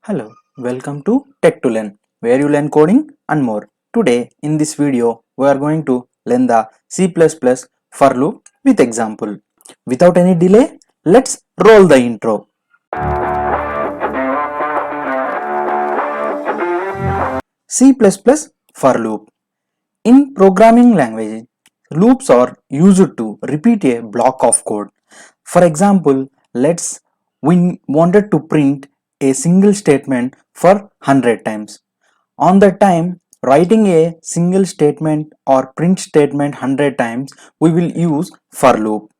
Hello, welcome to Tech to Learn, where you learn coding and more. Today, in this video, we are going to learn the C++ for loop with example. Without any delay, let's roll the intro. C++ for loop. In programming language, loops are used to repeat a block of code. For example, we wanted to print a single statement for 100 times. On the time writing a single statement or print statement 100 times, we will use for loop.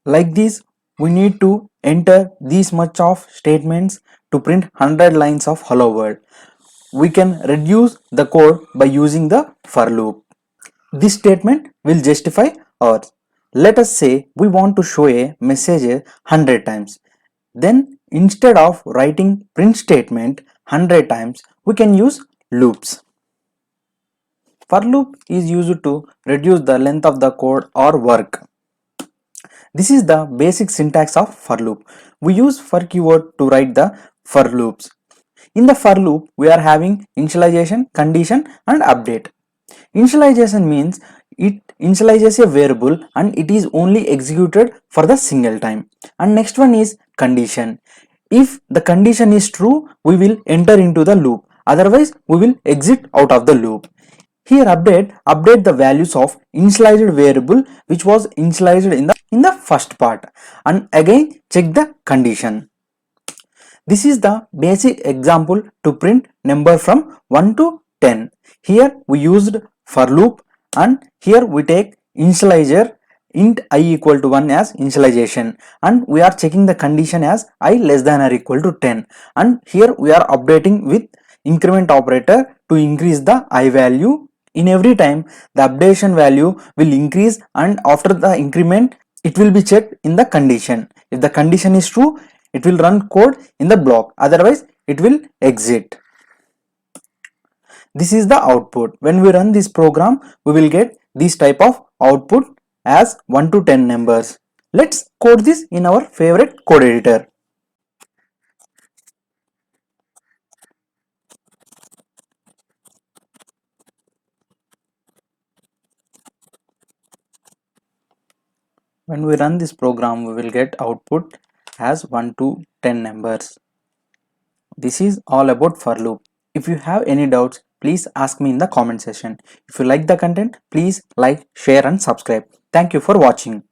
Like this, we need to enter this much of statements to print 100 lines of hello world. We can reduce the code by using the for loop. This statement will justify ours. Let us say we want to show a message 100 times. Then instead of writing print statement 100 times, we can use loops. For loop is used to reduce the length of the code or work. This is the basic syntax of for loop. We use for keyword to write the for loops. In the for loop, we are having initialization, condition and update. Initialization means it initializes a variable and it is only executed for the single time. And next one is condition. If the condition is true, we will enter into the loop. Otherwise, we will exit out of the loop. Here update the values of initialized variable which was initialized in the first part, and again check the condition. This is the basic example to print number from 1 to 10. Here we used for loop and here we take initializer int I equal to 1 as initialization, and we are checking the condition as I less than or equal to 10, and here we are updating with increment operator to increase the I value. In every time the updation value will increase, and after the increment it will be checked in the condition. If the condition is true, it will run code in the block, otherwise it will exit. This is the output. When we run this program, we will get this type of output as 1 to 10 numbers. Let's code this in our favorite code editor. When we run this program, we will get output as 1 to 10 numbers. This is all about for loop. If you have any doubts, please ask me in the comment section. If you like the content, please like, share and subscribe. Thank you for watching.